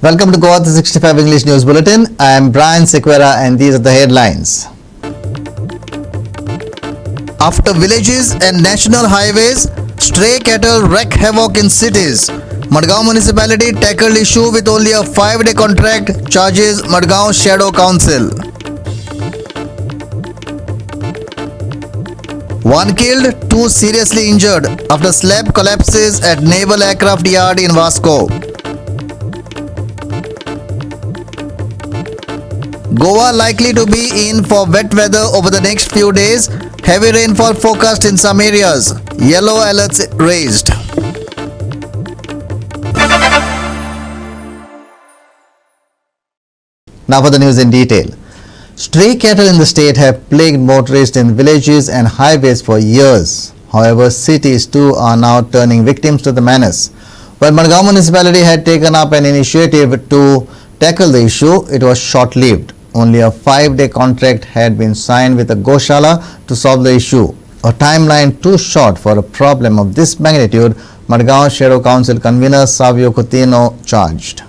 Welcome to GOA365 English News Bulletin. I am Brian Sequeira and these are the headlines. After villages and national highways, stray cattle wreak havoc in cities. Madgaon municipality tackled issue with only a 5-day contract, charges Madgaon Shadow Council. One killed, two seriously injured after slab collapses at Naval Aircraft Yard in Vasco. Goa likely to be in for wet weather over the next few days. Heavy rainfall forecast in some areas. Yellow alerts raised. Now for the news in detail. Stray cattle in the state have plagued motorists in villages and highways for years. However, cities too are now turning victims to the menace. While Madgaon municipality had taken up an initiative to tackle the issue, it was short-lived. Only a 5-day contract had been signed with a Goshala to solve the issue. A timeline too short for a problem of this magnitude, Madgaon Shadow Council convener Savio Coutinho charged.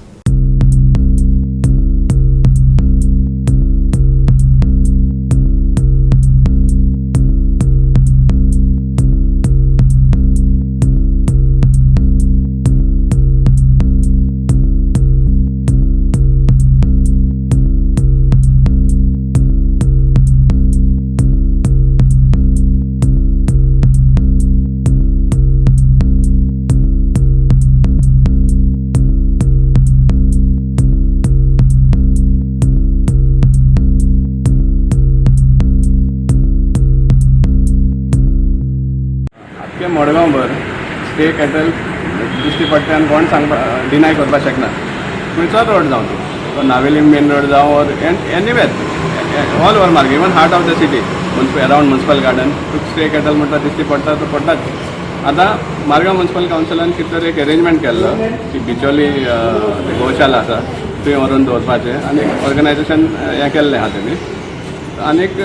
मडगांवभर stray cattle दिश्टी पडटा आनी कोण सांगपा deny करपाक शकना खंयचोच road जावं तो नावेली मेन रोड जावं और anywhere all over market even heart of the city around municipal garden stay cattle म्हणटा दिश्टी पडटा तो पडटाच. आतां मारगांव म्युनिसिपल कावन्सिलान कितें तरी एक अरेंजमेंट केल्लो की बिचोली गौशाला आसा थंय व्हरून दवरपाचें आनी ऑर्गनायजेशन हें केल्लें आहा तेमी आनीक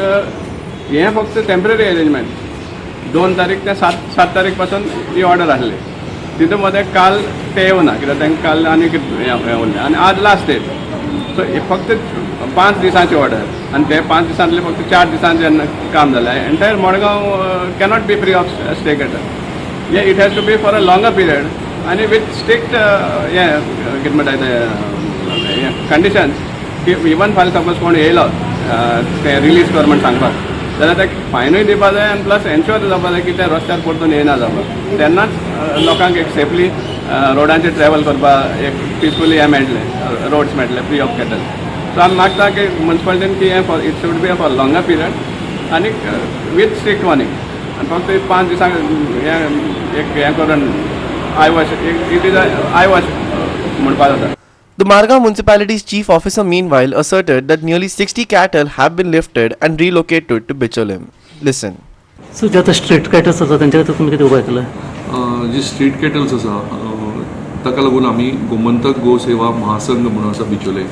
हें फक्त टेम्पररी अरेंजमेंट 2 तारीख ते 7 तारीख पासून ही ऑर्डर आसली तितून मध्ये काल ते येवना कित्याक तांकां काल आनी हें उरलें आनी आज लास्ट डेट सो फक्त 5 दिसांची ऑर्डर आनी ते 5 दिसांतले फक्त 4 दिसांचें काम जालें entire Madgaon cannot be free of stray cattle it has to be for a longer period आनी विथ स्ट्रिक्ट हें कितें म्हणटा तें कंडिशन्स की इवन फाल्यां सपोज कोण येयलो तें रिलीज कर म्हण सांगपाक जाल्यार ताका फायनूय दिवपा जाय आनी प्लस एन्श्योर जावपा जाय की ते रस्त्यार परतून येना जावपाक तेन्नाच लोकांक एक सेफली रोडांचेर ट्रॅवल करपाक एक पिसफुली हें मेळटलें रोड्स मेळटले फ्री ऑफ कॅटल सो आमी मागता की म्युनिसिपालिटीन की हें for it should be for longer period आनी वीथ स्ट्रिक्ट वॉर्निंग आनी फक्त 5 दिसांक हें करून आय wash it is I wash म्हणपा जाता. The Margao municipality's chief officer meanwhile asserted that nearly 60 cattle have been lifted and relocated to Bicholim. Listen. So, जे आता street cattles आसा तेंच्या खातीर तुमी कितें उपाय केला? जी स्ट्रीट कॅटल्स आसा ताका लागून आमी गोमंतक गो सेवा महासंघ म्हणून आसा बिचोले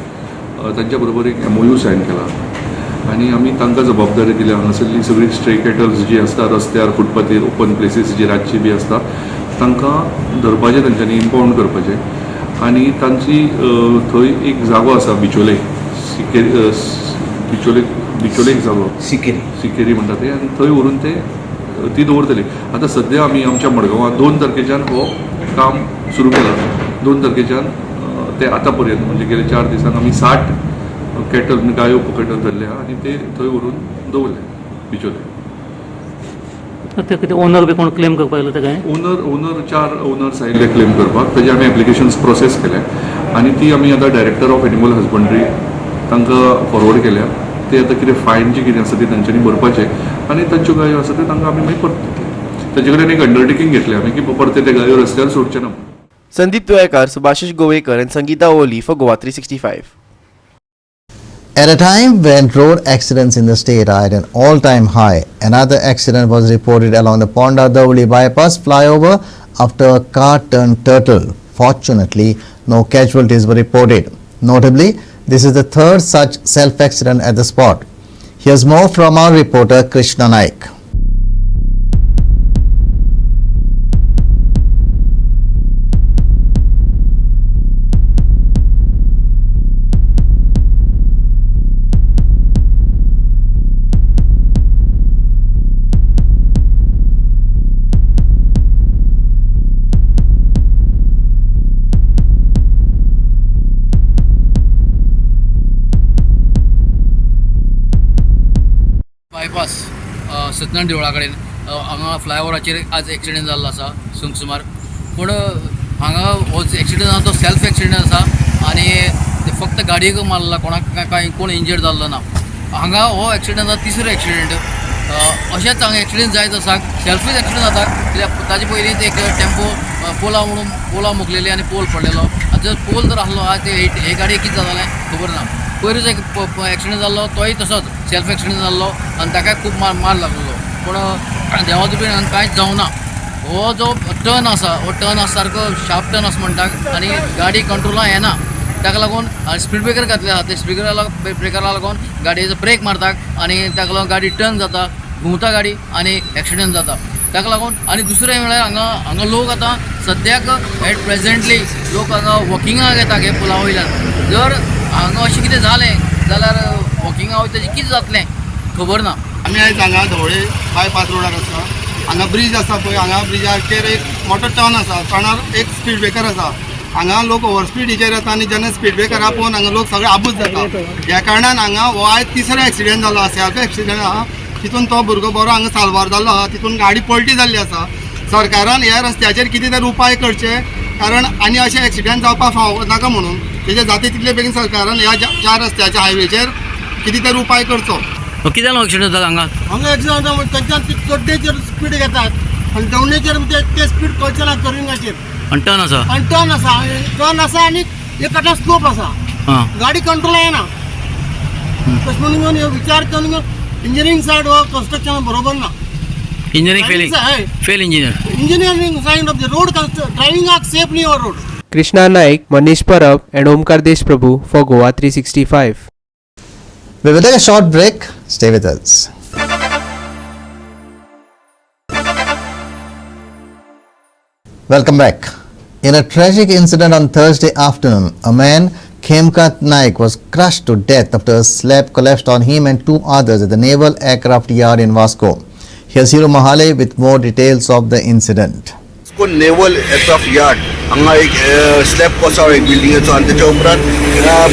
तांच्या बरोबर एक MOU सायन केला आनी आमी तांकां जबाबदारी दिल्या हांगासरली सगळी स्ट्रे कॅटल्स जी आसता रस्त्यार फुटपाथेर ओपन प्लेसीस जी रातची बी आसता तांकां धरपाचें तांच्यांनी इम्पाउंड करपाचें आनी तांची थंय एक जागो आसा बिचोले बिचोले एक जागो सिकेरी म्हणटा ते आनी थंय व्हरून ते ती दवरतली. आतां सद्या आमी आमच्या मडगांवां 2 तारखेच्यान हो काम सुरू केला 2 तारखेच्यान ते आतां पर्यंत म्हणजे गेले 4 दिसांक आमी 60 कॅटल गायो पकडून धरल्या आनी ते थंय व्हरून दवरले बिचोले. ते कितें ओनर बी कोण क्लेम करपाक आयलो तेका? ओनर 4 ओनर्स आयिल्ले क्लेम करपाक ताजे आमी एप्लिकेशन्स प्रोसेस केले आनी ती आमी आतां डायरेक्टर ऑफ एनिमल हजबंड्री तांकां फॉरवर्ड केल्या. ते आतां कितें फायन जी कितें आसा ती तांच्यांनी भरपाचें आनी तांच्यो गायो आसा त्यो तांकां आमी मागीर परत दितले. ताजे कडेन एक अंडरटेकींग घेतलें आमी की परते ते गायो रस्त्यार सोडचे ना. Sandeep Tuekar, Subhashish Govekar and Sangeeta Oli for GOA365. At a time when road accidents in the state are at an all-time high, another accident was reported along the Ponda-Dovli bypass flyover after a car turned turtle. Fortunately, no casualties were reported. Notably, this is the third such self-accident at the spot. Here's more from our reporter Krishna Naik. Satyanarayan देवळा कडेन हांगा फ्लायओवराचेर आज accident जाल्लो आसा सुमार पूण हांगा हो accident आसा तो सेल्फ एक्सिडेंट आसा आनी फक्त गाडयेक मारला कोणाक काय कोण इंजर्ड जाल्लो ना हांगा हो एक्सिडेंट आसा तिसरो एक्सिडेंट अशेंच हांगा एक्सिडेंट जायत आसा सेल्फूच एक्सिडेंट जाता कित्याक ताजे पयलींच एक टेम्पो पोला मुकलेली आनी पोल पडलेलो जर पोल जर आसलो आज हे गाडये कितें जातालें खबर ना पयरूच एक एक्सिडेंट जाल्लो तोय तसोच सेल्फ एक्सिडेंट जाल्लो आनी ताका खूब मार लागलेलो पूण देवा कृपेन कांयच जावं ना हो जो टर्न आसा हो टर्न आसा सारको शार्प टर्न आसा म्हणटात आनी गाडी कंट्रोलां येना ताका लागून स्पीड ब्रेकर घातले आसा ते स्पीड ब्रेकरा लागून गाडयेचो ब्रेक मारतात आनी ताका लागून गाडी टर्न जाता घुंवता गाडी आनी एक्सिडेंट जाता ताका लागून आनी दुसरें म्हळ्यार हांगा लोक आतां सद्याक एट प्रेजेंटली लोक हांगा वॉकिंगाक येता हे पुला वयल्यान जर हांगा अशें कितें जालें जाल्यार वॉकिंगा वयता तेजें कितें जातलें खबर ना आमी आयज हांगा धवळे बायपास रोडार आसा हांगा ब्रीज आसा पळय हांगा ब्रिजाचेर एक मोटो टर्न आसा टर्नार एक स्पीड ब्रेकर आसा हांगा लोक ओवर स्पीडीचेर येता आनी जेन्ना स्पीड ब्रेकरा पळोवन हांगा लोक सगळे आबूज जाता ह्या कारणान हांगा हो आयज तिसरो एक्सिडेंट जालो आसा सेल्फ एक्सिडेंट आहा तितून तो भुरगो बरो हांगा साल्वार जाल्लो आहा तितून गाडी पलटी जाल्ली आसा सरकारान ह्या रस्त्याचेर कितें तरी उपाय करचे कारण आनी अशें एक्सिडेंट जावपाक फाव नाका म्हणून तेजे जाता तितले बेगीन सरकारान ह्या चार रस्त्याच्या हायवेचेर कितें तरी उपाय करचो कितें जालो एक्सिडेंट जाता हांगा एक्सिडेंट थंयच्यान चड्डेचेर स्पीड घेतात आनी डावनेचेर ते स्पीड कळचे ना टर्निंगाचेर आनी टर्न आसा आनी एक आतां स्लोप आसा गाडी कंट्रोल येना तशें म्हणून विचार करून इंजिनियरींग सायड हो कन्स्ट्रक्शन बरोबर ना engineering side of the road ड्रायविंगाक सेफ न्ही हो road Krishna Naik, Manish Parab and Omkar Deshprabhu for GOA 365. We will take a short break. Stay with us. Welcome back. In a tragic incident on Thursday afternoon, a man, Khemkat Naik, was crushed to death after a slab collapsed on him and two others at the Naval Aircraft Yard in Vasco. Here's Hiro Mahale with more details of the incident. Naval aircraft yard हांगा एक slab कोसळ्ळो एक बिल्डिंगेचो आनी तेच्या उपरांत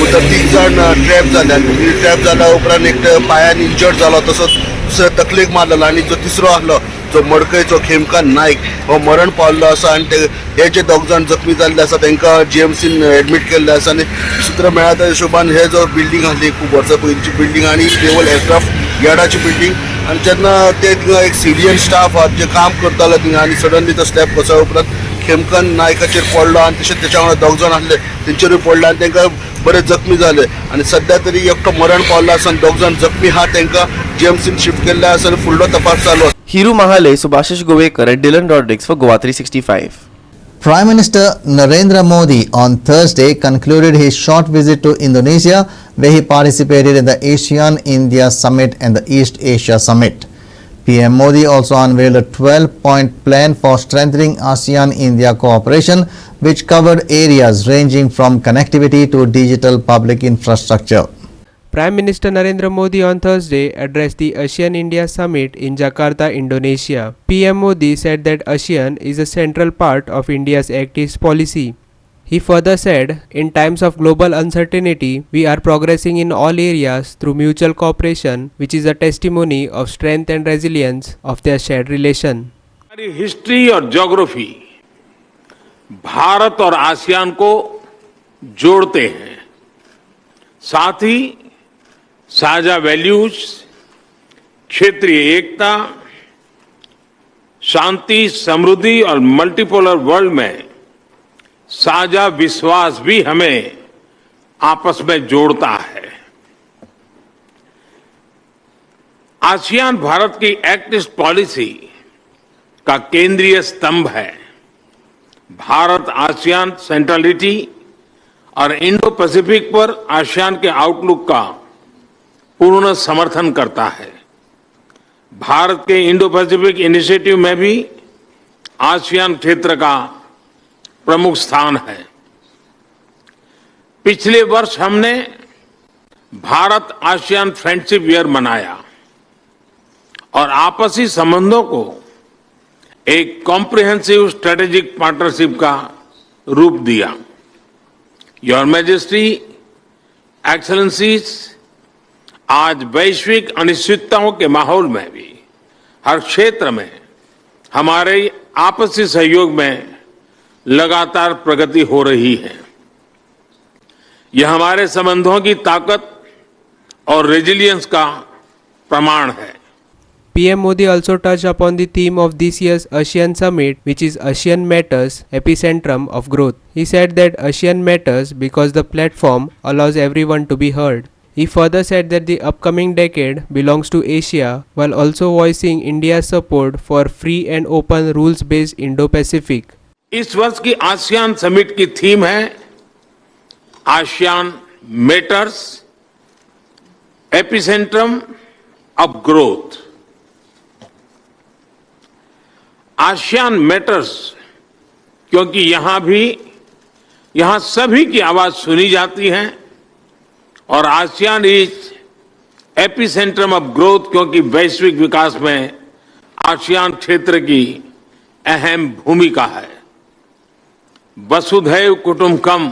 भितर 3 जाण trap जाल्यात trap जाल्या उपरांत एक पांयान इंजर्ड जालो तसोच तकलेक मारलेलो आनी जो तिसरो आसलो जो मडकयचो खेमकांत नायक हो मरण पावल्लो आसा आनी हे जे 2 जाण जखमी जाल्ले आसा तांकां GMCन एडमीट केल्ले आसा आनी सूत्र मेळ्ळा त्या हिशोबान हे जो बिल्डींग आसली खूब वर्सां पयलींची बिल्डींग आनी नेवल एअरक्राफ्ट यार्डाची बिल्डींग आनी जेन्ना ते थिंगा एक सिविलियन स्टाफ आहा जे काम करताले थिंगा आनी सडनली तो स्लॅब कोसळ्ळा उपरांत खेमकांत नायकाचेर पडलो आनी तशेंच तेच्या वांगडा 2 जाण आसले तेंचेरूय पडले आनी तांकां बरे जखमी जाले आनी सद्या तरी एकटो मरण पावल्लो आसा आनी 2 जाण जखमी आहा तांकां GMCन शिफ्ट केल्ले आसा आनी फुडलो तपास चालू आसा. Hiru Mahale, Subhashish Govekar and Dylan Rodrigues for GOA 365. Prime Minister Narendra Modi on Thursday concluded his short visit to Indonesia, where he participated in the ASEAN-India Summit and the East Asia Summit. PM Modi also unveiled a 12-point plan for strengthening ASEAN-India cooperation, which covered areas ranging from connectivity to digital public infrastructure. Prime Minister Narendra Modi on Thursday addressed the ASEAN-India Summit in Jakarta, Indonesia. PM Modi said that ASEAN is a central part of India's Act East policy. He further said, in times of global uncertainty, we are progressing in all areas through mutual cooperation, which is a testimony of strength and resilience of their shared relation. हमारी history और geography Bharat और ASEAN को जोड़ते हैं, साथ ही साझा values, क्षेत्रीय एकता, शांति, समृद्धि और मल्टीपोलर वर्ल्ड में साझा विश्वास भी हमें आपस में जोड़ता है. आसियान भारत की एक्ट ईस्ट पॉलिसी का केंद्रीय स्तंभ है. भारत आसियान सेंट्रलिटी और इंडो पैसिफिक पर आसियान के आउटलुक का पूर्ण समर्थन करता है. भारत के इंडो पैसिफिक इनिशिएटिव में भी आसियान क्षेत्र का प्रमुख स्थान है. पिछले वर्ष हमने भारत आसियान फ्रेंडशिप ईयर मनाया और आपसी संबंधों को एक कॉम्प्रिहेंसिव स्ट्रेटेजिक पार्टनरशिप का रूप दिया. योर मैजेस्टी, एक्सेलेंसीज, आज वैश्विक अनिश्चितताओं के माहौल में भी हर क्षेत्र में हमारे आपसी सहयोग में लगातार प्रगति हो रही है। यह हमारे संबंधों की ताकत और रेजिलियंस का प्रमाण है। PM Modi also touched upon the theme of this year's ASEAN Summit, which is ASEAN Matters, epicentrum of growth. He said that ASEAN matters because the platform allows everyone to be heard. He further said that the upcoming decade belongs to Asia, while also voicing India's support for free and open rules-based Indo-Pacific. इस वर्ष की ASEAN summit की theme है ASEAN matters, epicentrum of growth. ASEAN matters क्योंकि यहां सभी की आवाज सुनी जाती है, और ASEAN is epicentrum of growth क्योंकि वैश्विक विकास में आसियान क्षेत्र की अहम भूमिका है। Vasudhaiva Kutumbakam,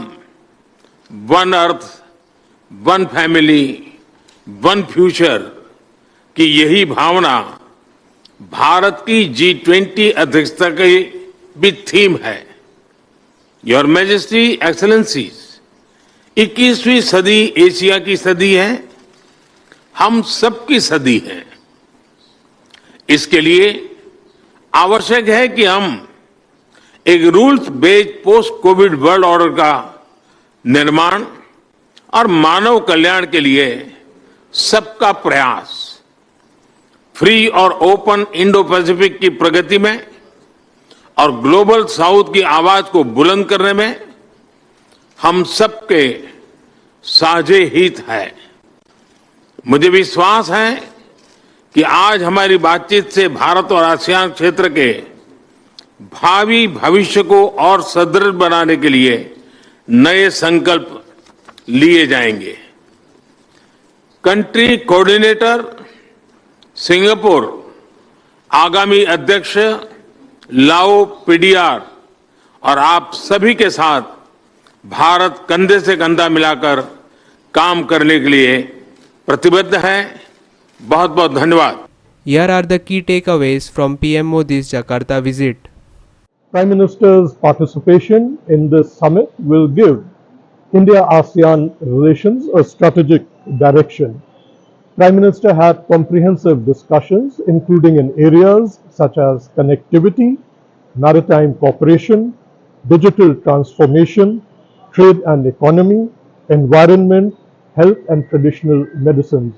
one earth, one family, one future की यही भावना भारत की G20 अध्यक्षता की भी थीम है। योर मैजेस्टी, एक्सेलेंसीज, 21वीं सदी एशिया की सदी है, हम सबकी सदी है। इसके लिए आवश्यक है कि हम एक rules based post Covid world order का निर्माण और मानव कल्याण के लिए सबका प्रयास, फ्री और ओपन इंडो पैसिफिक की प्रगति में और ग्लोबल साउथ की आवाज को बुलंद करने में हम सबके साझे हित है। मुझे विश्वास है कि आज हमारी बातचीत से भारत और आसियान क्षेत्र के भावी भविष्य को और सुदृढ़ बनाने के लिए नए संकल्प लिए जाएंगे। कंट्री कोऑर्डिनेटर सिंगापुर आगामी अध्यक्ष लाओ पीडीआर और आप सभी के साथ भारत कंधे से कंधा मिलाकर काम करने के लिए प्रतिबद्ध है। बहुत बहुत धन्यवाद। Here are the key takeaways from PM Modi's Jakarta visit. Prime Minister's participation in this summit will give India-ASEAN relations a strategic direction. Prime Minister had comprehensive discussions including in areas such as connectivity, maritime cooperation, digital transformation, trade and economy, environment, health and traditional medicines.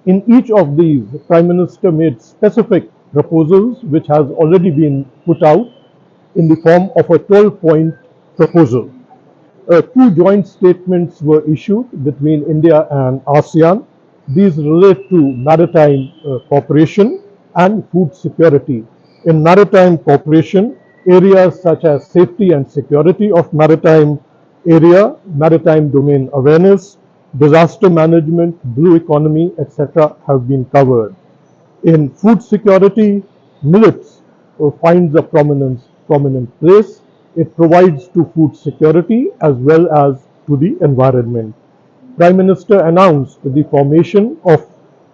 In each of these, the Prime Minister made specific proposals which has already been put out in the form of a 12-point proposal. Two joint statements were issued between India and ASEAN. These relate to maritime cooperation and food security. In maritime cooperation, areas such as safety and security of maritime area, maritime domain awareness, disaster management, blue economy, etc. have been covered. In food security, millets finds a prominent place. It provides to food security as well as to the environment. Prime Minister announced the formation of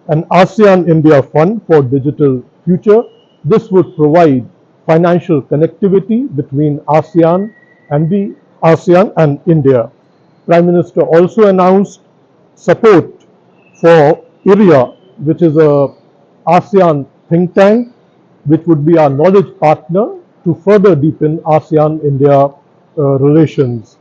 an ASEAN-India Fund for Digital Future. This would provide financial connectivity between ASEAN and India. Prime Minister also announced support for IRIA, which is a ASEAN think tank, which would be our knowledge partner to further deepen ASEAN-India relations.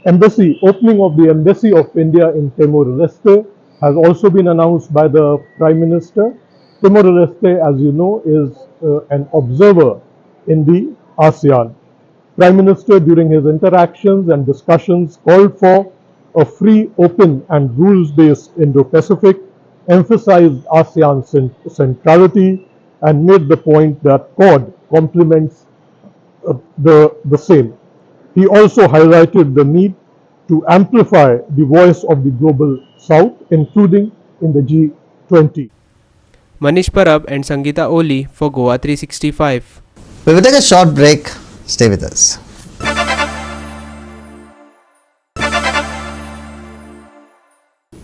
Opening of the Embassy of India in Timor-Leste has also been announced by the Prime Minister. Timor-Leste, as you know, is an observer in the ASEAN. Prime Minister, during his interactions and discussions, called for a free, open and rules-based Indo-Pacific, emphasized ASEAN centrality and made the point that Quad complements the same. He also highlighted the need to amplify the voice of the global South, including in the G20. Manish Parab and Sangeeta Oli for GOA365. We will take a short break. Stay with us.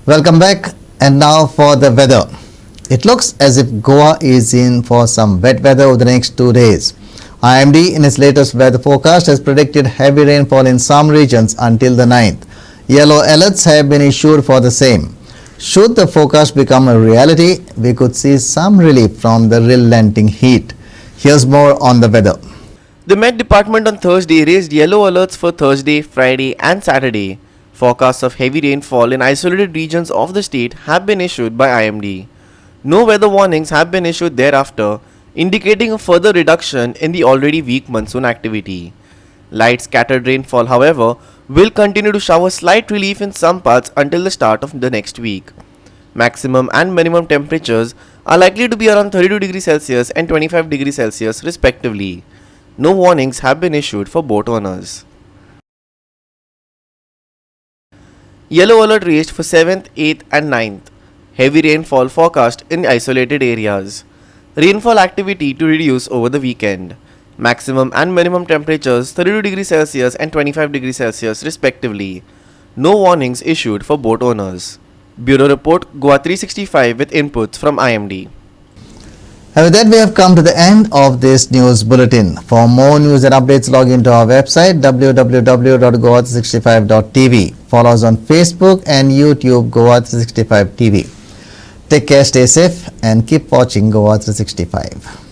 Welcome back. And now for the weather. It looks as if Goa is in for some wet weather over the next 2 days. IMD in its latest weather forecast has predicted heavy rainfall in some regions until the 9th. Yellow alerts have been issued for the same. Should the forecast become a reality, we could see some relief from the relenting heat. Here's more on the weather. The Met Department on Thursday raised yellow alerts for Thursday, Friday and Saturday. Forecasts of heavy rainfall in isolated regions of the state have been issued by IMD. No weather warnings have been issued thereafter, indicating a further reduction in the already weak monsoon activity. Light scattered rainfall, however, will continue to shower slight relief in some parts until the start of the next week. Maximum and minimum temperatures are likely to be around 32 degrees Celsius and 25 degrees Celsius respectively. No warnings have been issued for boat owners. Yellow alert raised for 7th, 8th and 9th. Heavy rainfall forecast in isolated areas. Rainfall activity to reduce over the weekend. Maximum and minimum temperatures 32 degrees Celsius and 25 degrees Celsius respectively. No warnings issued for boat owners. Bureau Report GOA365 with inputs from IMD. And with that, we have come to the end of this news bulletin. For more news and updates, log into our website www.goa365.tv. Follow us on Facebook and YouTube GOA365 TV. Take care, stay safe and keep watching GOA365.